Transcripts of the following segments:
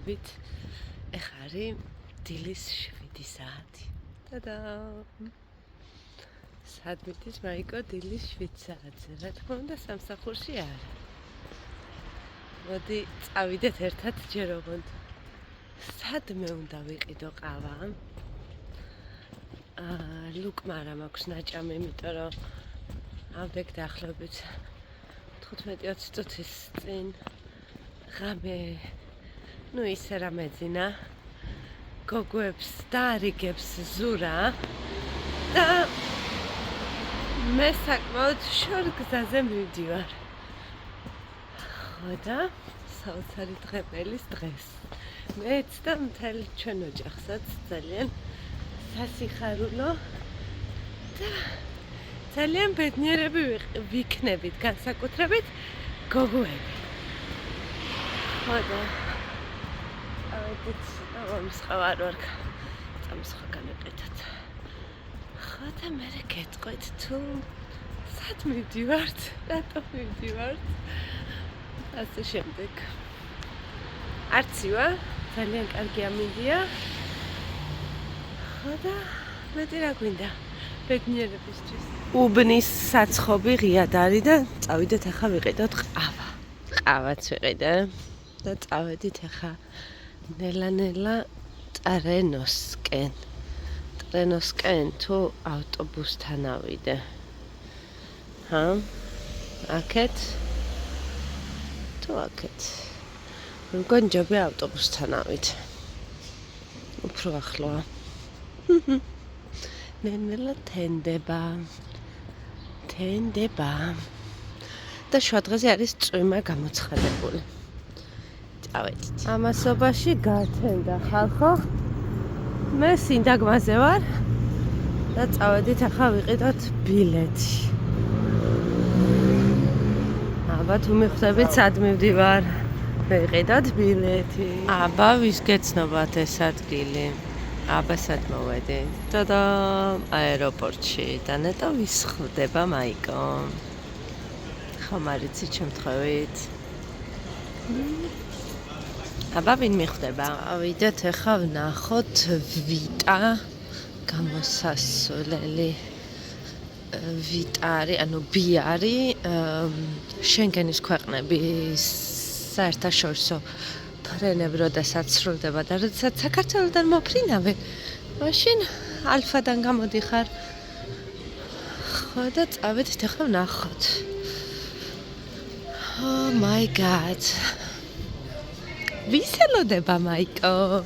მოგესალმებით. ეხლა არის დილის 7 საათი. ტადა! სად მიდის მაიკო დილის 7 საათზე? რა თქმა უნდა სამსახურში არა. მოდი წავიდეთ ერთად ჯერ ოღონდ. სადმე უნდა ვიყიდო ყავა? ლუკმა რა მაქვს ნაჭამი, იმიტომ რომ ავდექ დაახლოებით 15-20 წუთის წინ ღამე ისე რა მეძინა გოგოებს და არიგებს ზურა და მე საკმაოდ შორ გზაზე მივდივარ. ხო და საოცარი დღეველის დღეს მეც და მთელ ჩვენ ოჯახსაც ძალიან სასიხარულო და ძალიან ბედნიერები ვიქნებით, განსაკუთრებით გოგოები. ხო და ამისხა ვარ წამსხა განეკეთოთ. ხო და მე გეტყვით თუ სად მივდივართ, რატო მივდივართ. ასე შემდეგ. არცივა, ძალიან კარგი ამინდია. ხო და მეტი რა გვინდა ბედნიერებისთვის. უბნის საცხობი ღიად არის და წავიდეთ ახლა ვიყიდოთ ყავა. ყავაც ვიყიდე და წავედით ახლა ნელა-ნელა ტრენოსკენ. ტრენოსკენ თუ ავტობუსთან ავიდე. აქეთ? თუ აქეთ. მგონი ჯობია ავტობუსთან ავიდე. უფრო ახლოა. ნელა თენდება. და შუადღეზე არის წვიმა გამოცხადებული. წავედით. ამასობაში გათენდა ხალხო. მე სინდაგმაზე ვარ და წავედით ახლა ვიყიდოთ ბილეთი. აბა თუ მიხვდებით სად მივდივარ. ვიყიდოთ ბილეთი. აბა ვის გეცნობათ ეს ადგილი? აბა სად მოვედი? ტადა! აეროპორტში და ნეტო ვის ხვდება მაიკო. ხომ არ იცი შემთხვევით? აბა ვინ მიხვდება? ავიდეთ ახლა ვნახოთ ვიტა გამოსასვლელი. ვიტა არის, ანუ ბი არის შენგენის ქვეყნების საერთაშორისო ფრენები, როდესაც სრულდება და როდესაც საქართველოდან მოფრინავე, მაშინ ალფადან გამოდიხარ. ხო და წავედით ახლა ვნახოთ. Oh my god. ვის ელოდება მაიკო?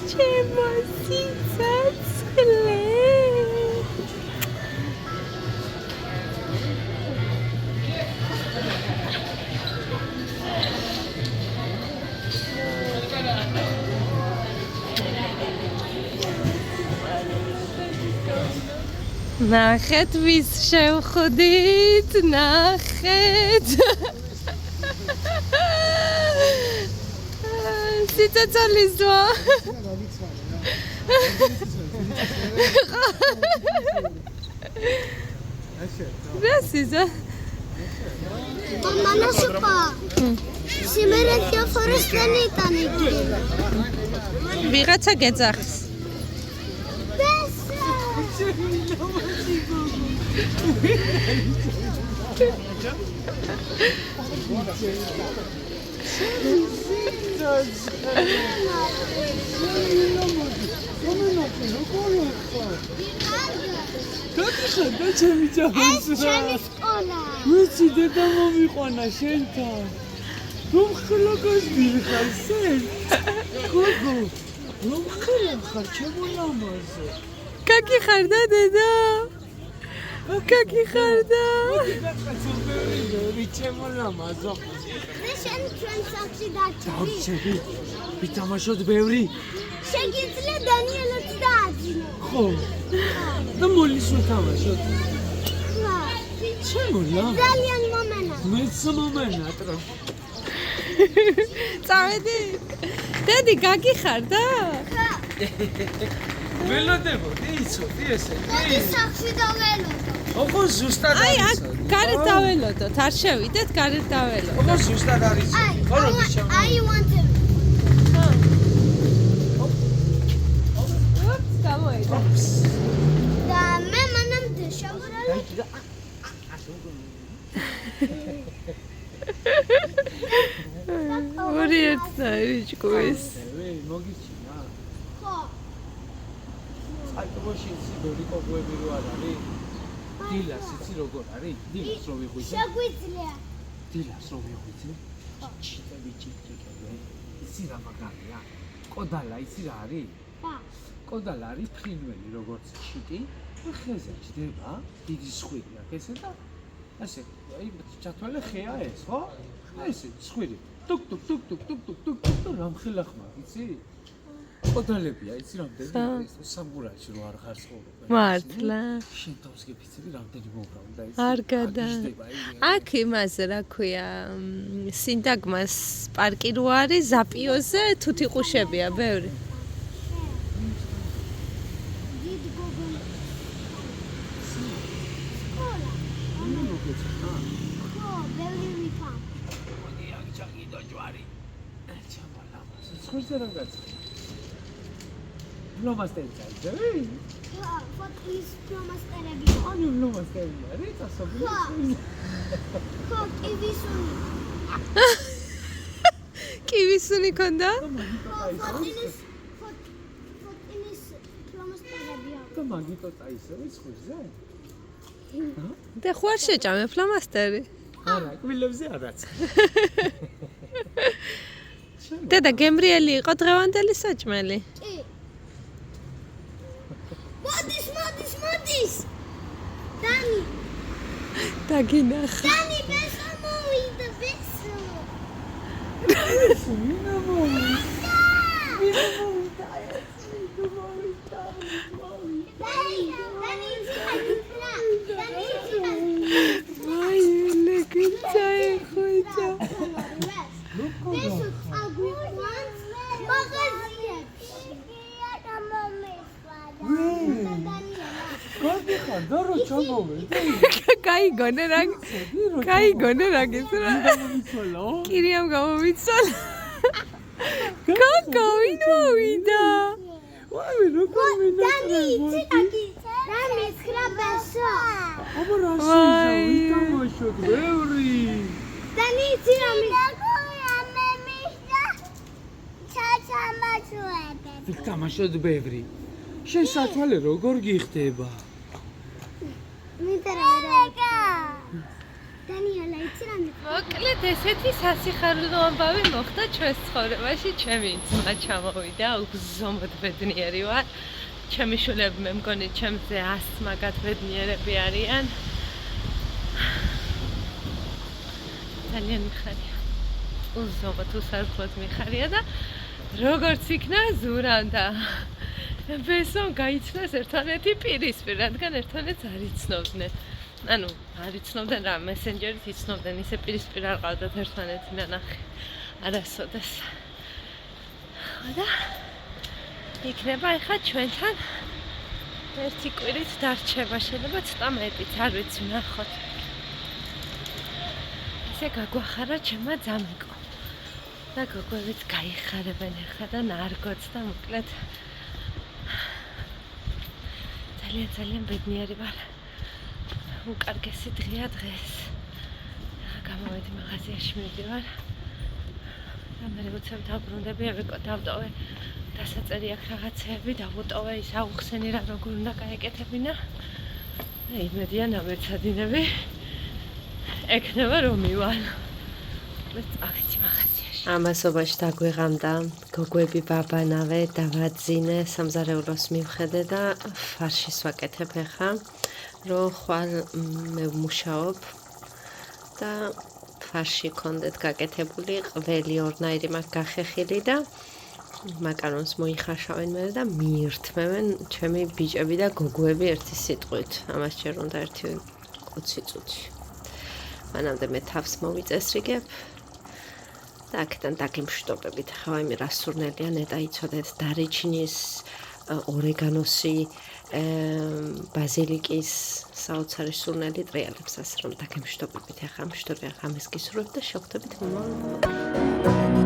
ჩემო სიცოცხლე. ნახეთ ვის შევხვდით, ნახეთ. სიცოცხლის ზღვა. რასიზა? მამანა სუპა. სიმერეთია ფორესტენი იტანები. ვიღაცა გეძახს. გაგიხადა ჩემი ჯამის რა. ჩემი სკოლა. ვიცი დედა მომიყვანა შენთან. რომ ხლოგოს დიხარ სენ. გოგო. რომ ხლახარ ჩემო ლამაზო. გაგიხარდა დედა? გაგიხარდა? ჩემო ლამაზო. შენ ჩვენ საქმე დაჭრი. დავჭები. ვითამაშოთ ბევრი. შეგიძლია დანიელაც დააძინო. ხო. და მოლის ვთამაშოთ. ხა. ჩემო ლამაზო. ძალიან მომენა. მეც მომენატრა. წავედი. დედი გაგიხარ და? ველოდებოდი, იცოდი ესე. მოდი სახში დაველოდო. ოღო ზუსტად აი, არის. აქ გარეთ დაველოდოთ, არ შევიდეთ, გარეთ დაველოდოთ. ოღო ზუსტად არის. I want to. ოპს, გამოიდა. და მე მანამდე შევურალი. ორი ერთნაირი ჭკუის. მოგიჩინა. ხო. საერთოდ სიდორი კოგვები რო არ არის? დილას იცი როგორ არის? დილას რო ვიღვიძე? შეგვიძლია. დილას რო ვიღვიძე? ჩიტები ჩიტიკები. იცი რა მაგარია? კოდალა იცი რა არის? და კოდალა არის ფრინველი როგორც ჩიტი. ხეზე ჯდება, დიდი სხვირი აქვს ესე და ასე აი ჩათვალე ხეა ეს, ხო? ესე სხვირი. ტუკ ტუკ ტუკ ტუკ ტუკ ტუკ ტუკ ტუკ რამხილახმა, იცი? კოდალებია, იცი რამდენი ის სამგურაში რო არ ხარ ცხოვრობენ. მართლა. შენ თავს გიფიცები რამდენი მოგრავი და ის არ გადა. აქ იმას რა ქვია, სინტაგმას პარკი რო არის, ზაპიოზე თუთიყუშებია ბევრი. დიდ გოგონა. სკოლა. ხო, ბევრი ვიქა. მოდი აქ ჩაგიდო ჯვარი. ჩამალა. სხვაზე რა გაცა? ლომასტერი წაიძე. ხო, ფოტოს ფლომასტერები. ანუ ლომასტერი არის წასობილი. ხო, კივისუნი. კივისუნი ქონდა? ფოტინის ფლომასტერები აქვს. და მაგიტო წაისები სხვაზე? და ხო არ შეჭამე ფლომასტერი? არა, კვილებზე არაც. დედა გემრიელი იყო დღევანდელი საჭმელი. კი. მოდის. დანი, დაგინახა. დანი ბესო მოვიდა, ბესო. მინა მოვიდა. დანი, იცი, აი, ლეკინცაი ხოიცა. ბესო წაგვიყვანს მაღაზიებში. გოდი ხარ და რო ჩამოვედი. გაიგონე რა გისურვა. მიცვალო. კირიამ გამომიცვალა. კოკო, ვინ მოვიდა? ვაი, როგორ დანი, იცი, მინატრები. რა მითხრა ბესო. აბა რა შეიძლება ვიტამაშოთ ბევრი. დანი, იცი, რა მითხრა. ვიტამაშოთ ბევრი. შენ სათვალე როგორ გიხდება? მითხრა. დანიელა, იცი, რა მითხრა. მოკლედ ესეთი სასიხარულო ამბავი მოხდა ჩვენს ცხოვრებაში. ჩემი ძმა ჩამოვიდა, უგზომოდ ბედნიერი ვარ. ჩემი შვილები მე მგონი ჩემზე 100 მაგათ ბედნიერები არიან. ძალიან მიხარია. უზომოდ უსარგებლოდ მიხარია და როგორც იქნა ზურანდა. ბესომ გაიცნეს ერთმანეთი პირისპირ, რადგან ერთმანეთს არ იცნობდნენ. ანუ არ იცნობდნენ რა, მესენჯერით იცნობდნენ, ისე პირისპირ არ ყავდათ ერთმანეთი ნანახი. არასოდეს. და იქნება ახლა ჩვენთან ერთი კვირით დარჩება, შეიძლება ცოტა მეტიც, არ ვიცი, ნახოთ. ესე გაგვახარა ჩემმა ძამიკო. და გოგოებიც გაიხარებენ ახლა და ნარგოც და მოკლედ ძალიან ბედნიერი ვარ. უკარგესი დღეა დღეს. გამოვედი მაღაზიაში მივდივარ. და მე უცებ დავბრუნდები, დავტოვე დასაწერი აქ რაღაცეები, დავუტოვე ის აუხსენი რა როგორ უნდა გაეკეთებინა. და იმედია ნამერცადინები ეკნება რომ მივალ. წავედი მაღაზიაში. ამასობაში დაგვეღამდა გოგოები ბაბანავე, დავაძინე, სამზარეულოს მივხედე და ფარშის ვაკეთებ ახლა. რომ ხვალ მე ვმუშაობ და ფარში კონდეთ გაკეთებული, ყველი ორნაირი მაქვს გახეხილი და მაკარონს მოიხარშავენ მე და მიირთმევენ ჩემი ბიჭები და გოგოები ერთი სიტყვით. ამას ჯერ უნდა ერთი 20 წუთი. მანამდე მე თავს მოვიწესრიგებ. და აქედან დაგემშვიდობებით. ახლა ვაიმე რა სურნელია ნეტა იცოდეთ დარეჩინის, ორეგანოსი, ბაზილიკის საოცარი სურნელი ტრიალებს ასე რომ დაგემშვიდობებით. ახლა მშვიდობიან ამას გისურვებთ და შევხვდებით მომავალ